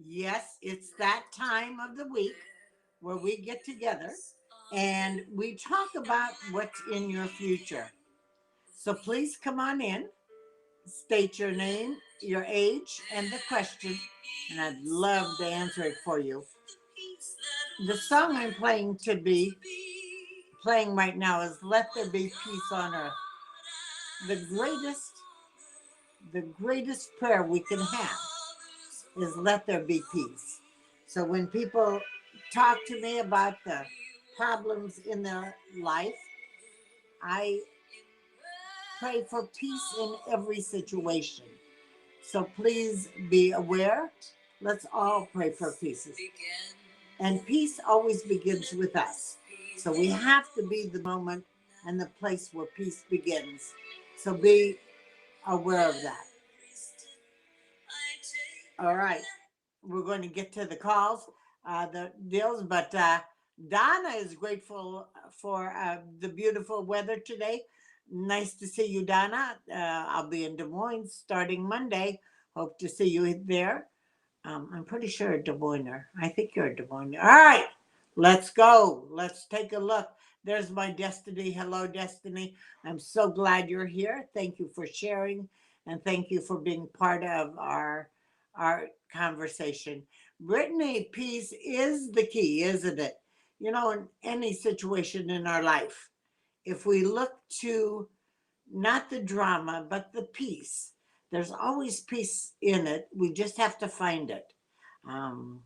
Yes, it's that time of the week where we get together and we talk about what's in your future. So please come on in, state your name, your age, and the question, and I'd love to answer it for you. The song I'm playing right now is Let There Be Peace on Earth. The greatest the greatest prayer we can have is let there be peace. So when people talk to me about the problems in their life, I pray for peace in every situation. So please be aware. Let's all pray for peace. And peace always begins with us. So we have to be the moment and the place where peace begins. So be aware of that. All right. We're going to get to the calls, the deals, but Donna is grateful for the beautiful weather today. Nice to see you, Donna. I'll be in Des Moines starting Monday. Hope to see you there. I'm pretty sure a Des Moiner. I think you're a Des Moiner. All right, let's go. Let's take a look. There's my Destiny. Hello, Destiny. I'm so glad you're here. Thank you for sharing, and thank you for being part of our conversation. Brittany, peace is the key, isn't it? You know, in any situation in our life, if we look to not the drama, but the peace, there's always peace in it. We just have to find it. Um,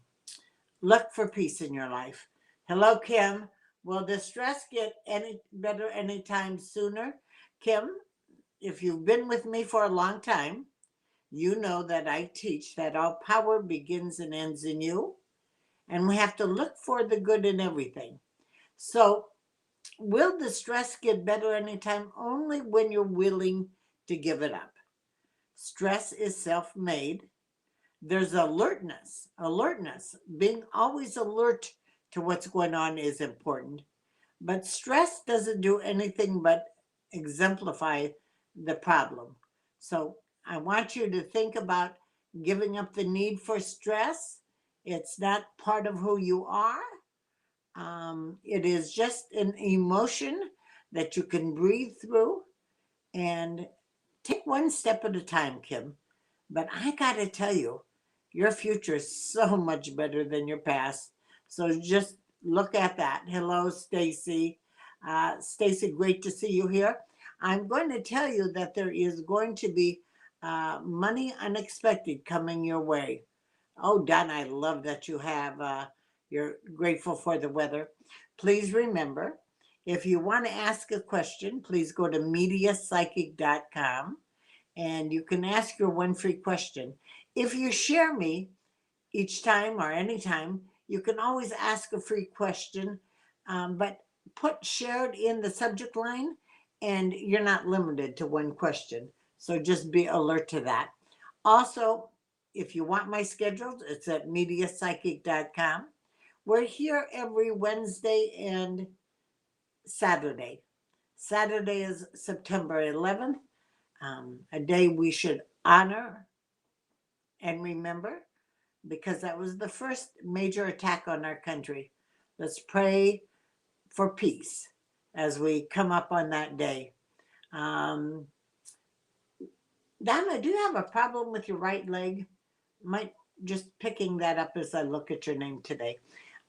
Look for peace in your life. Hello, Kim. Will the stress get any better anytime sooner? Kim, if you've been with me for a long time, you know that I teach that all power begins and ends in you, and we have to look for the good in everything. So, will the stress get better anytime? Only when you're willing to give it up. Stress is self made. There's alertness. Being always alert to what's going on is important. But stress doesn't do anything but exemplify the problem. So I want you to think about giving up the need for stress. It's not part of who you are. It is just an emotion that you can breathe through and take one step at a time, Kim. But I got to tell you, your future is so much better than your past. So just look at that. Hello, Stacy. Stacy, great to see you here. I'm going to tell you that there is going to be money unexpected coming your way. Oh, Don, I love that you're grateful for the weather. Please remember, if you want to ask a question, please go to mediapsychic.com and you can ask your one free question. If you share me each time or anytime, you can always ask a free question, but put shared in the subject line, and you're not limited to one question. So just be alert to that. Also, if you want my schedule, it's at mediapsychic.com. We're here every Wednesday and Saturday. Saturday is September 11th, a day we should honor and remember because that was the first major attack on our country. Let's pray for peace as we come up on that day. Um, Donna, do you have a problem with your right leg? Might just picking that up as I look at your name today.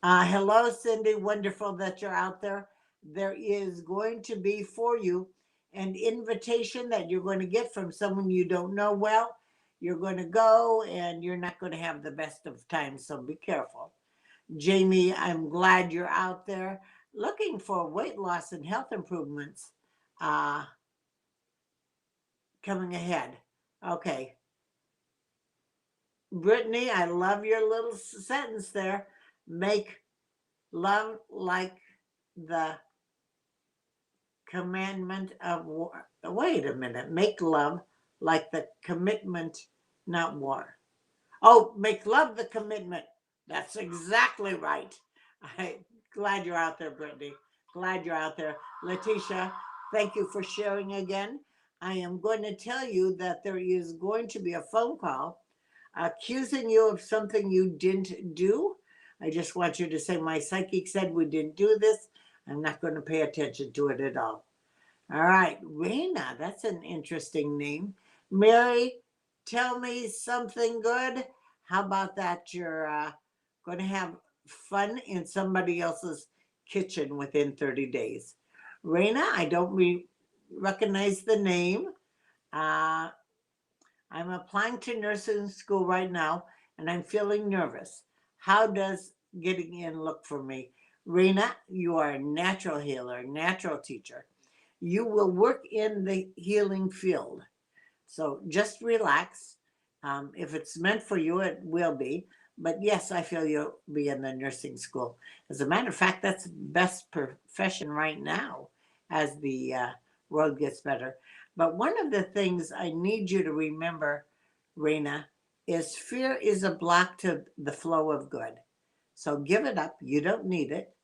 Hello, Cindy. Wonderful that you're out there. There is going to be for you an invitation that you're going to get from someone you don't know well. You're going to go and you're not going to have the best of times, so be careful. Jamie, I'm glad you're out there looking for weight loss and health improvements uh, coming ahead. Okay. Brittany, I love your little sentence there. Make love like the commandment of war. Wait a minute. Make love like the commitment, not war. Oh, make love the commitment. That's exactly right. I'm glad you're out there, Brittany. Glad you're out there. Letitia, thank you for sharing again. I am going to tell you that there is going to be a phone call accusing you of something you didn't do. I just want you to say, my psychic said we didn't do this. I'm not going to pay attention to it at all. All right, Raina, that's an interesting name. Mary, tell me something good. How about that? You're going to have fun in somebody else's kitchen within 30 days. Raina, I don't recognize the name. Uh, I'm applying to nursing school right now and I'm feeling nervous. How does getting in look for me? Raina, you are a natural healer, natural teacher. You will work in the healing field. So just relax. If it's meant for you, it will be. But yes, I feel you'll be in the nursing school. As a matter of fact, that's the best profession right now as the world gets better. But one of the things I need you to remember, Raina, is fear is a block to the flow of good. So give it up. You don't need it.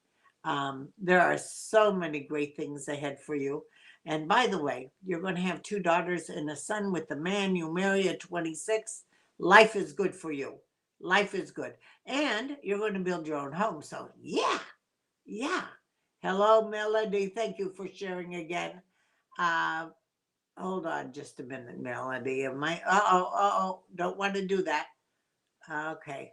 There are so many great things ahead for you. And by the way, you're going to have two daughters and a son with the man you marry at 26. Life is good for you. Life is good. And you're going to build your own home. So, yeah, yeah. Hello, Melody. Thank you for sharing again. Uh, hold on just a minute, Melody. Am I? Don't want to do that. Okay.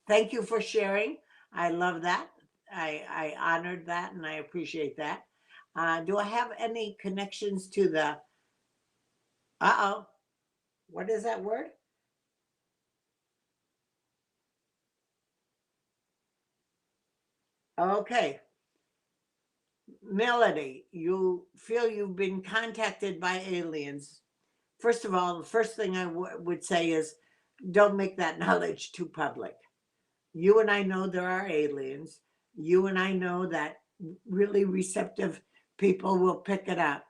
Thank you for sharing. I love that. I honored that and I appreciate that. Do I have any connections to the, uh-oh, what is that word? Okay. Melody, you feel you've been contacted by aliens. First of all, the first thing I would say is don't make that knowledge too public. You and I know there are aliens. You and I know that really receptive people will pick it up.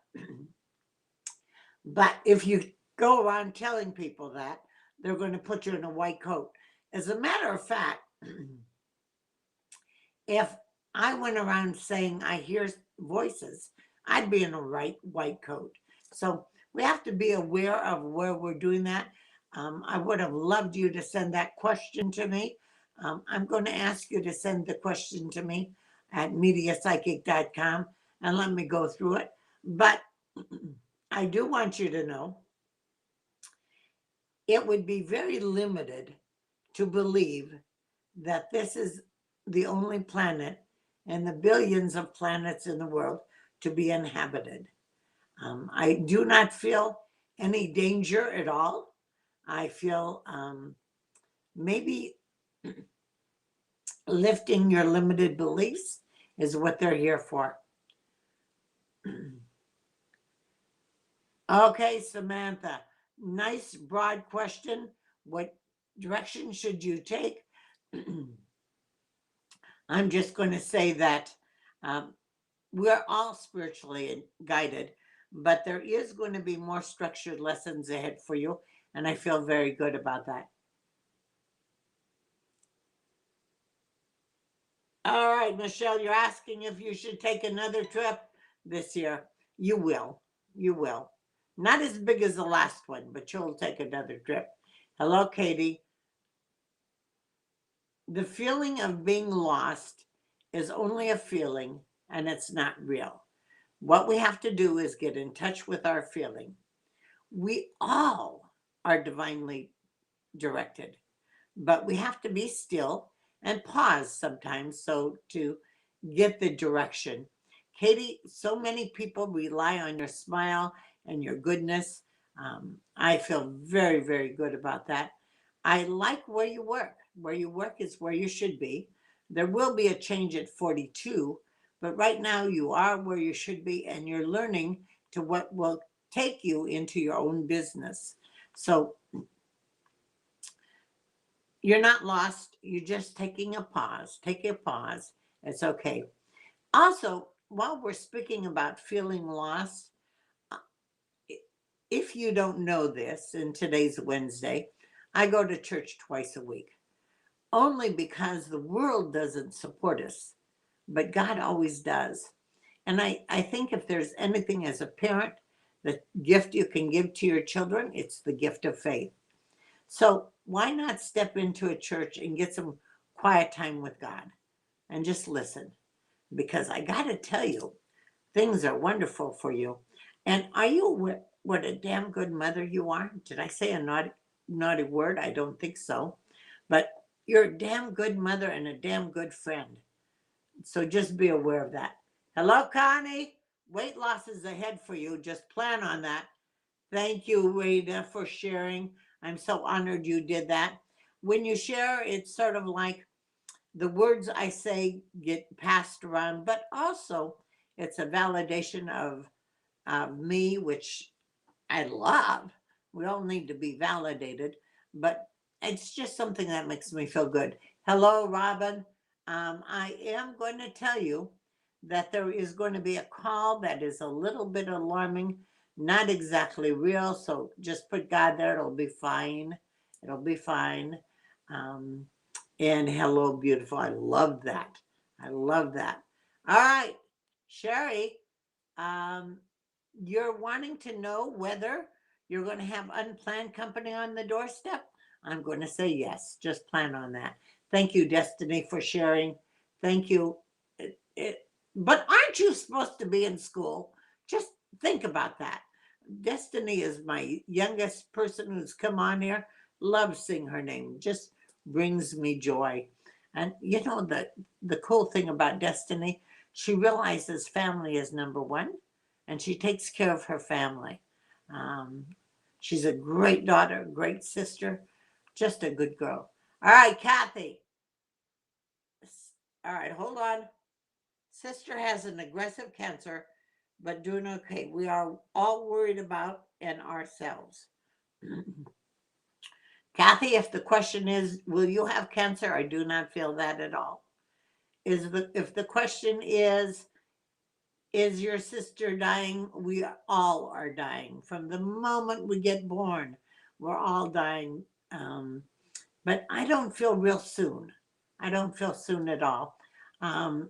But if you go around telling people that, they're going to put you in a white coat. As a matter of fact, if I went around saying I hear voices, I'd be in a white coat. So we have to be aware of where we're doing that. I would have loved you to send that question to me. I'm going to ask you to send the question to me at mediapsychic.com and let me go through it. But I do want you to know it would be very limited to believe that this is the only planet and the billions of planets in the world to be inhabited. I do not feel any danger at all. I feel maybe lifting your limited beliefs is what they're here for. Okay, Samantha, nice broad question. What direction should you take? I'm just going to say that we're all spiritually guided, but there is going to be more structured lessons ahead for you. And I feel very good about that. All right, Michelle, you're asking if you should take another trip this year. You will. You will. Not as big as the last one, but you'll take another trip. Hello, Katie. The feeling of being lost is only a feeling and it's not real. What we have to do is get in touch with our feeling. We all are divinely directed, but we have to be still and pause sometimes so to get the direction. Katie, so many people rely on your smile and your goodness. I feel very, very good about that. I like where you work. Where you work is where you should be. There will be a change at 42, but right now you are where you should be and you're learning to what will take you into your own business. So you're not lost. You're just taking a pause. Take a pause. It's okay. Also, while we're speaking about feeling lost, uh, if you don't know this, and today's Wednesday, I go to church twice a week, only because the world doesn't support us, but God always does. And I think if there's anything as a parent, the gift you can give to your children, it's the gift of faith. So why not step into a church and get some quiet time with God and just listen? Because I got to tell you, things are wonderful for you. And are you what a damn good mother you are? Did I say a naughty word? I don't think so. But you're a damn good mother and a damn good friend. So just be aware of that. Hello, Connie. Weight loss is ahead for you. Just plan on that. Thank you, Rita, for sharing. I'm so honored you did that. When you share, it's sort of like the words I say get passed around, but also it's a validation of me, which I love. We all need to be validated, but it's just something that makes me feel good. Hello, Robin. I am going to tell you that there is going to be a call that is a little bit alarming, not exactly real. So just put God there. It'll be fine. It'll be fine. Um, and hello, beautiful. I love that. I love that. All right, Sherry. Um, you're wanting to know whether you're going to have unplanned company on the doorstep? I'm going to say yes. Just plan on that. Thank you, Destiny, for sharing. Thank you. But aren't you supposed to be in school? Just think about that. Destiny is my youngest person who's come on here. Love seeing her name. Just brings me joy. And you know the cool thing about Destiny, she realizes family is number one, and she takes care of her family. Um, she's a great daughter, great sister, just a good girl. All right, Kathy. All right, hold on. Sister has an aggressive cancer, but doing okay. We are all worried about and ourselves. Kathy, if the question is, will you have cancer? I do not feel that at all. If the question is your sister dying? We all are dying. From the moment we get born, we're all dying. But I don't feel real soon. I don't feel soon at all. Um,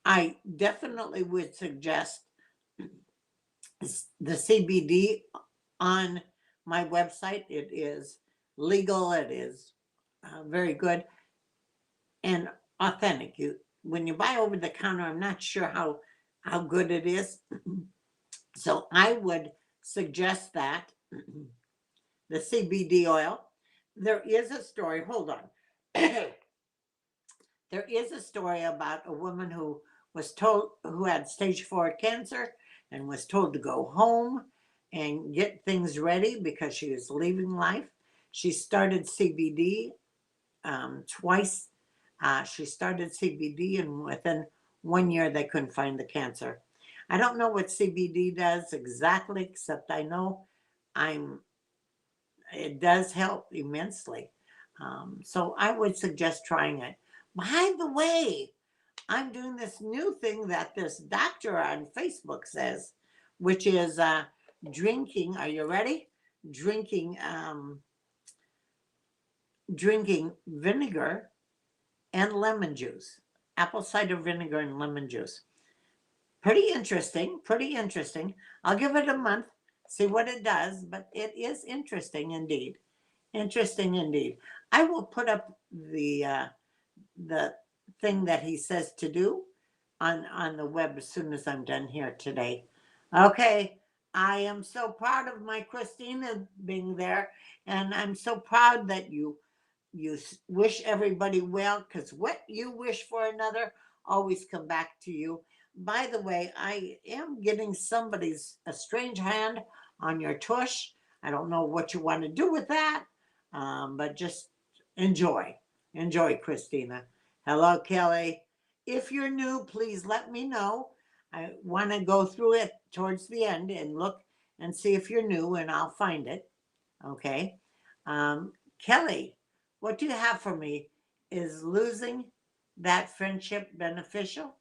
I definitely would suggest the CBD on my website. It is legal. It is very good and authentic. When you buy over the counter, I'm not sure how good it is. So I would suggest that the CBD oil. There is a story. Hold on. There is a story about a woman who had stage 4 cancer and was told to go home and get things ready because she was leaving life. She started CBD twice. She started CBD, and within 1 year, they couldn't find the cancer. I don't know what CBD does exactly, except I know I'm. It does help immensely. So I would suggest trying it. By the way, I'm doing this new thing that this doctor on Facebook says, which is drinking. Are you ready? Drinking, drinking vinegar and lemon juice, apple cider vinegar and lemon juice. Pretty interesting. Pretty interesting. I'll give it a month, see what it does, but it is interesting indeed. Interesting indeed. I will put up the thing that he says to do on the web as soon as I'm done here today. Okay, I am so proud of my Christina being there, and I'm so proud that you wish everybody well, because what you wish for another always come back to you. By the way, I am getting somebody's a strange hand on your tush. I don't know what you want to do with that, but just enjoy. Enjoy, Christina. Hello, Kelly. If you're new, please let me know. I want to go through it towards the end and look and see if you're new, and I'll find it. Okay. Kelly, what do you have for me? Is losing that friendship beneficial?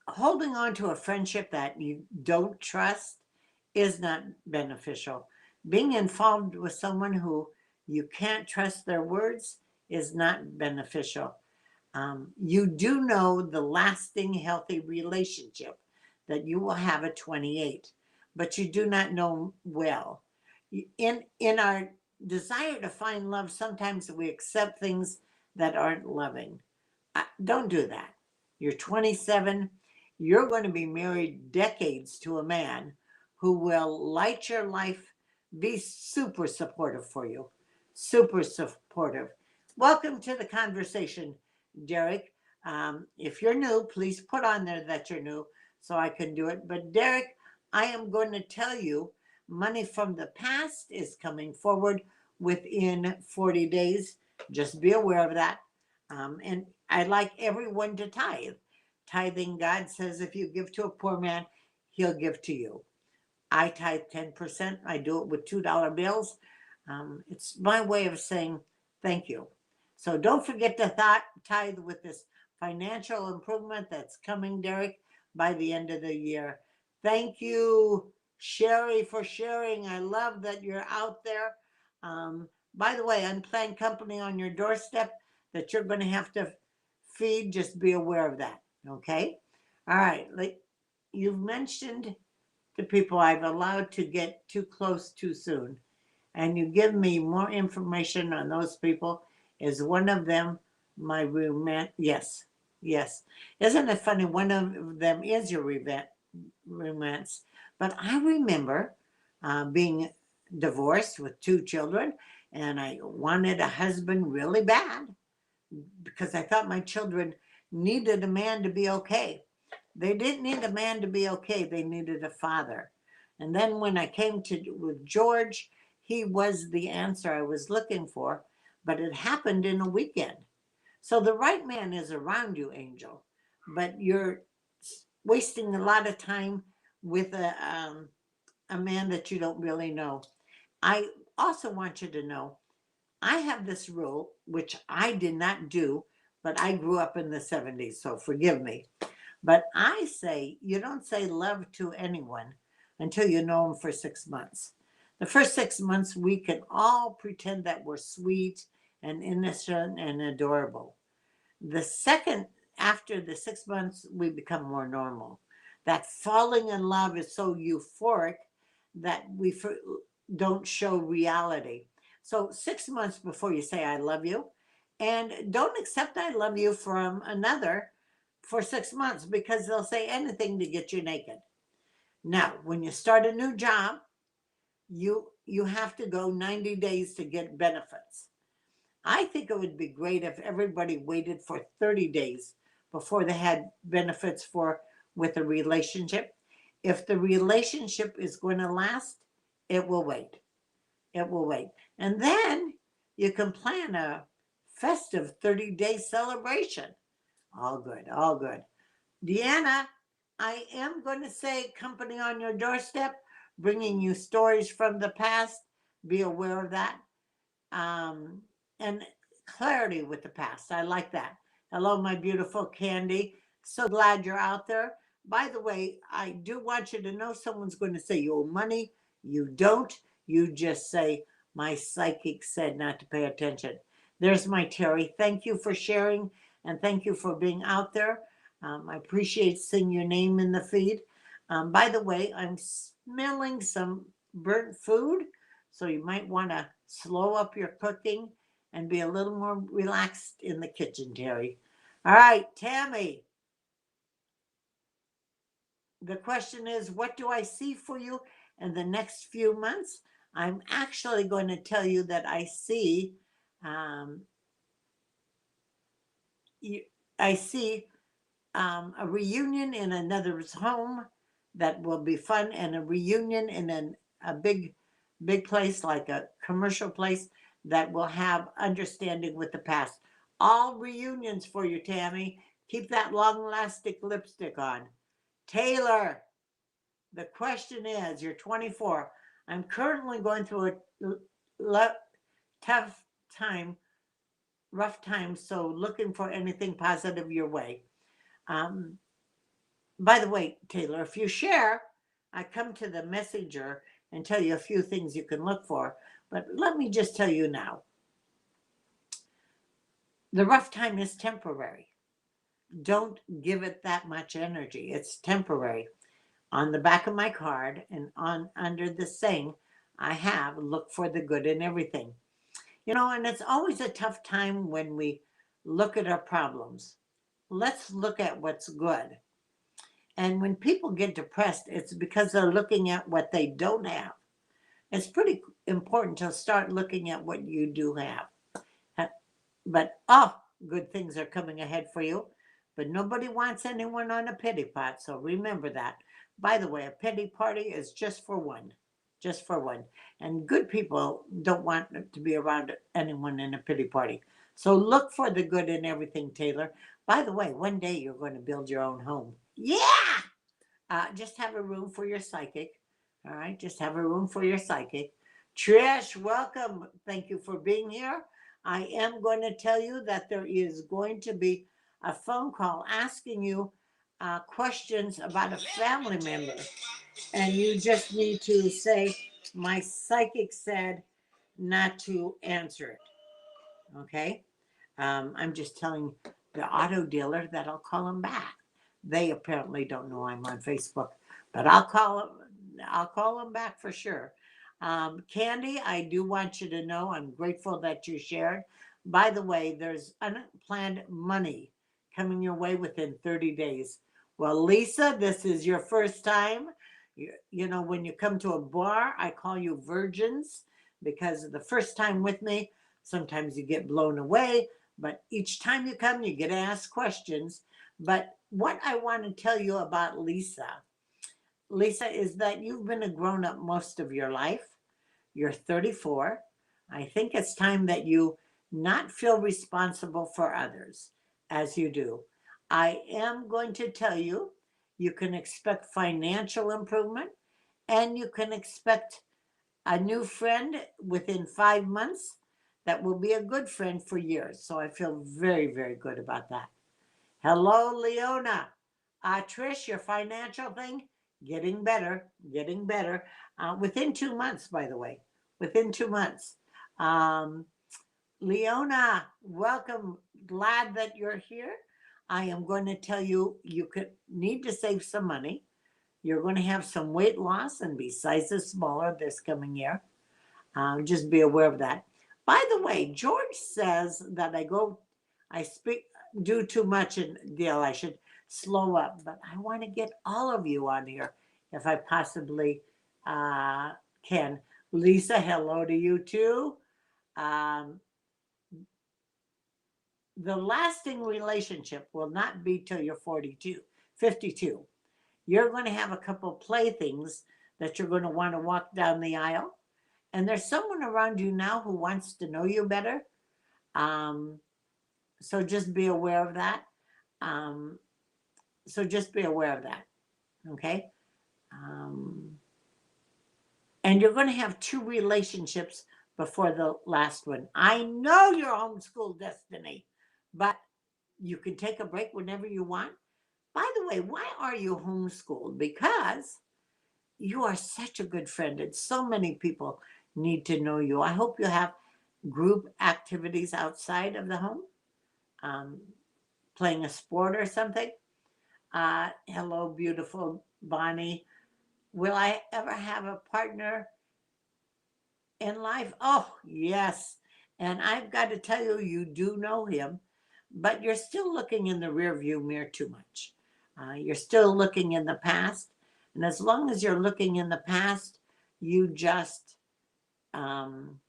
Holding on to a friendship that you don't trust is not beneficial. Being involved with someone who you can't trust their words is not beneficial. You do know the lasting healthy relationship that you will have at 28, but you do not know well. In our desire to find love, sometimes we accept things that aren't loving. Don't do that. You're 27. You're going to be married decades to a man who will light your life, be super supportive for you. Super supportive. Welcome to the conversation, Derek. If you're new, please put on there that you're new so I can do it. But, Derek, I am going to tell you money from the past is coming forward within 40 days. Just be aware of that. And I like everyone to tithe. Tithing, God says, if you give to a poor man, he'll give to you. I tithe 10%. I do it with $2 bills. It's my way of saying thank you. So don't forget to tithe with this financial improvement that's coming, Derek, by the end of the year. Thank you, Sherry, for sharing. I love that you're out there. By the way, unplanned company on your doorstep that you're going to have to feed, just be aware of that. Okay? All right. Like you've mentioned to people I've allowed to get too close too soon. And you give me more information on those people. Is one of them my roommate? Yes. Yes. Isn't it funny? One of them is your romance. But I remember being divorced with two children, and I wanted a husband really bad because I thought my children needed a man to be okay. They didn't need a man to be okay, they needed a father. And then when I came to with George, he was the answer I was looking for, but it happened in a weekend. So the right man is around you, Angel, but you're wasting a lot of time with a man that you don't really know. I also want you to know I have this rule, which I did not do, but I grew up in the 70s, so forgive me. But I say you don't say love to anyone until you know them for 6 months. The first 6 months, we can all pretend that we're sweet and innocent and adorable. The second, after the 6 months, we become more normal. That falling in love is so euphoric that don't show reality. So 6 months before you say I love you, and don't accept I love you from another for 6 months because they'll say anything to get you naked. Now, when you start a new job, you have to go 90 days to get benefits. I think it would be great if everybody waited for 30 days before they had benefits for with a relationship. If the relationship is going to last, it will wait. It will wait. And then you can plan a festive 30-day celebration. All good, all good. Deanna, I am going to say company on your doorstep, bringing you stories from the past. Be aware of that. Um, and clarity with the past. I like that. Hello, my beautiful Candy. So glad you're out there. By the way, I do want you to know someone's going to say you owe money. You don't. You just say, my psychic said not to pay attention. There's my Terry. Thank you for sharing and thank you for being out there. I appreciate seeing your name in the feed. By the way, I'm smelling some burnt food. So you might want to slow up your cooking and be a little more relaxed in the kitchen, Terry. All right, Tammy. The question is, what do I see for you in the next few months? I'm actually going to tell you that I see, um, you, I see a reunion in another's home that will be fun, and a reunion in a big place like a commercial place that will have understanding with the past. All reunions for you, Tammy. Keep that long elastic lipstick on. Taylor, the question is, you're 24. I'm currently going through a tough time, rough time, so looking for anything positive your way. Um, By the way, Taylor, if you share, I come to the messenger and tell you a few things you can look for. But let me just tell you now, the rough time is temporary. Don't give it that much energy. It's temporary. On the back of my card and on under the saying, I have. Look for the good in everything. You know, and it's always a tough time when we look at our problems. Let's look at what's good. And when people get depressed, it's because they're looking at what they don't have. It's pretty important to start looking at what you do have. But oh, good things are coming ahead for you. But nobody wants anyone on a pity pot, so remember that. By the way, a pity party is just for one. Just for one. And good people don't want to be around anyone in a pity party. So look for the good in everything, Taylor. By the way, one day you're going to build your own home. Yeah! Just have a room for your psychic. All right, just have a room for your psychic. Trish, welcome. Thank you for being here. I am going to tell you that there is going to be a phone call asking you questions about a family member. And you just need to say, my psychic said not to answer it. Okay? I'm just telling the auto dealer that I'll call him back. They apparently don't know I'm on Facebook, but I'll call him. I'll call him back for sure. Candy, I do want you to know I'm grateful that you shared. By the way, there's unplanned money coming your way within 30 days. Well, Lisa, this is your first time. You know, when you come to a bar, I call you virgins because the first time with me, sometimes you get blown away, but each time you come, you get asked questions. But what I want to tell you about Lisa, is that you've been a grown up most of your life. You're 34. I think it's time that you not feel responsible for others as you do. I am going to tell you, you can expect financial improvement and you can expect a new friend within 5 months that will be a good friend for years. So I feel very, very good about that. Hello, Leona. Trish, your financial thing, getting better, getting better. Within 2 months, by the way, within 2 months. Um, Leona, welcome. Glad that you're here. I am going to tell you, you could need to save some money. You're going to have some weight loss and be sizes smaller this coming year. Just be aware of that. By the way, George says that I speak, do too much in deal. I should slow up, but I want to get all of you on here if I possibly uh, can. Lisa, hello to you too. Um, the lasting relationship will not be till you're 42, 52. You're going to have a couple playthings that you're going to want to walk down the aisle. And there's someone around you now who wants to know you better. Um, so just be aware of that. Um, so just be aware of that. Okay. Um, and you're going to have two relationships before the last one. I know your homeschool destiny, but you can take a break whenever you want. By the way, why are you homeschooled? Because you are such a good friend, and so many people need to know you. I hope you have group activities outside of the home, um, playing a sport or something. Hello, beautiful Bonnie. Will I ever have a partner in life? Oh, yes. And I've got to tell you, you do know him, but you're still looking in the rearview mirror too much. You're still looking in the past. And as long as you're looking in the past, you just, um,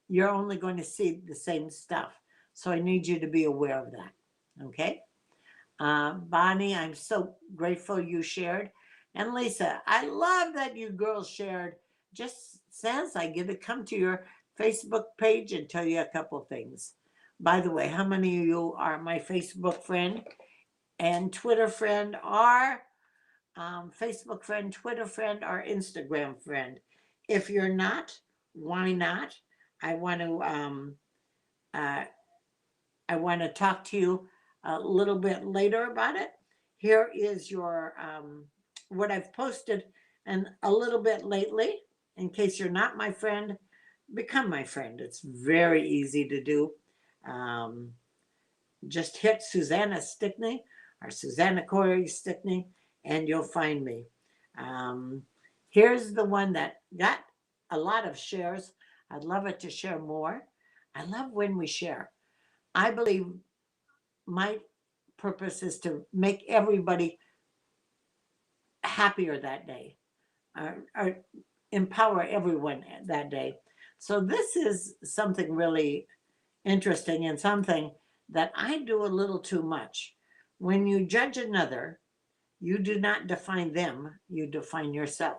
you're only going to see the same stuff. So I need you to be aware of that. Okay? Bonnie, I'm so grateful you shared. And Lisa, I love that you girls shared. Just says I get to come to your Facebook page and tell you a couple things. By the way, how many of you are my Facebook friend and Twitter friend, or Facebook friend, Twitter friend, or Instagram friend? If you're not, why not? I want to uh, I want to talk to you a little bit later about it. Here is your what I've posted and a little bit lately. In case you're not my friend, become my friend. It's very easy to do. Um, just hit Suzanna Stickney or Suzanna Corey Stickney, and you'll find me. Um, Here's the one that got a lot of shares. I'd love it to share more. I love when we share. I believe my purpose is to make everybody happier that day, or empower everyone that day. So this is something really interesting and something that I do a little too much. When you judge another, you do not define them, you define yourself.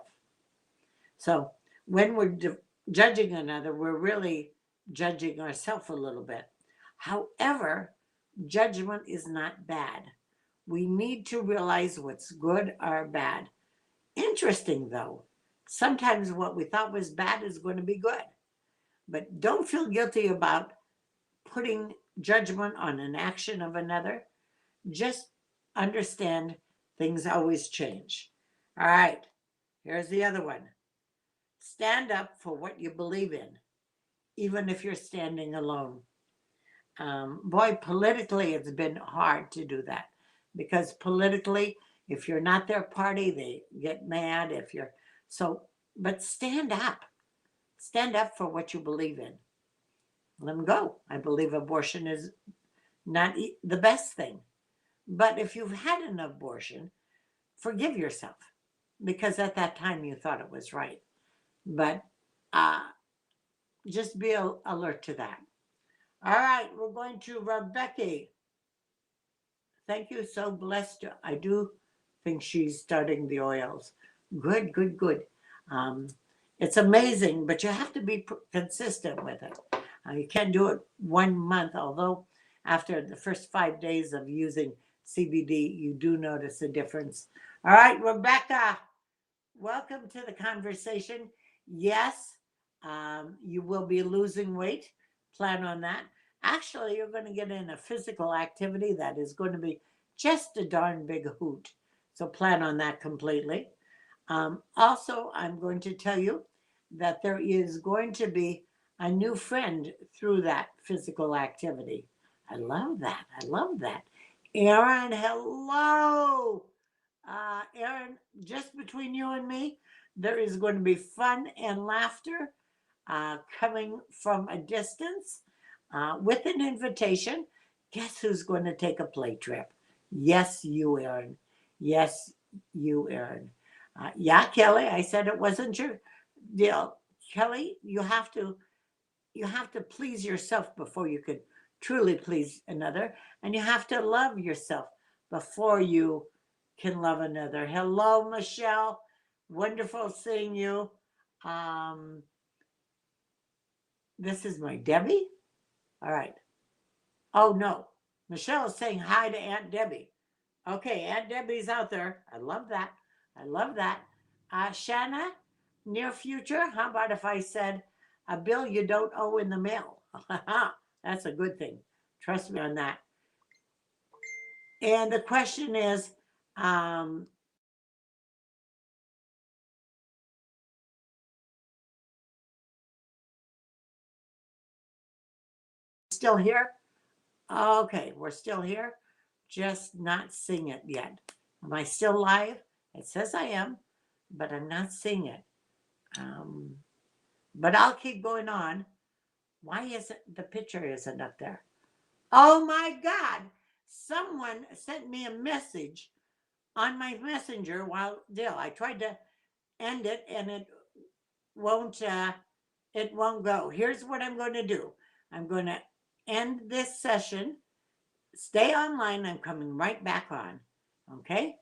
So when we're judging another, we're really judging ourselves a little bit. However, judgment is not bad. We need to realize what's good or bad. Interesting though, sometimes what we thought was bad is going to be good. But don't feel guilty about putting judgment on an action of another. Just understand things always change. All right, here's the other one. Stand up for what you believe in, even if you're standing alone. Boy, politically, it's been hard to do that because politically, if you're not their party, they get mad. If you're so, but stand up for what you believe in. Let them go. I believe abortion is not the best thing. But if you've had an abortion, forgive yourself because at that time you thought it was right. But uh, just be alert to that. All right, we're going to Rebecca. Thank you. So blessed. I do think she's starting the oils. Good, good, good. Um, it's amazing, but you have to be consistent with it. You can't do it 1 month, although after the first 5 days of using CBD, you do notice a difference. All right, Rebecca, welcome to the conversation. Yes, you will be losing weight. Plan on that. Actually, you're going to get in a physical activity that is going to be just a darn big hoot. So plan on that completely. Also, I'm going to tell you that there is going to be a new friend through that physical activity. I love that. I love that. Aaron, hello. Aaron, just between you and me, there is going to be fun and laughter coming from a distance with an invitation. Guess who's going to take a play trip? Yes, you, Aaron. Yes, you, Aaron. Yeah, Kelly, I said it wasn't your deal. Kelly, you have to please yourself before you could truly please another, and you have to love yourself before you can love another. Hello, Michelle. Wonderful seeing you. Um, this is my Debbie. All right. Oh no, Michelle is saying hi to Aunt Debbie. Okay, Aunt Debbie's out there. I love that. I love that. Shanna, near future, how about if I said a bill you don't owe in the mail? That's a good thing. Trust me on that. And the question is, um, still here? Okay, we're still here, just not seeing it yet. Am I still live? It says I am, but I'm not seeing it. Um, but I'll keep going on. Why isn't the picture isn't up there? Oh my God! Someone sent me a message on my messenger while Dill. I tried to end it and won't uh, it won't go. Here's what I'm going to do. I'm going to end this session. Stay online. I'm coming right back on. Okay?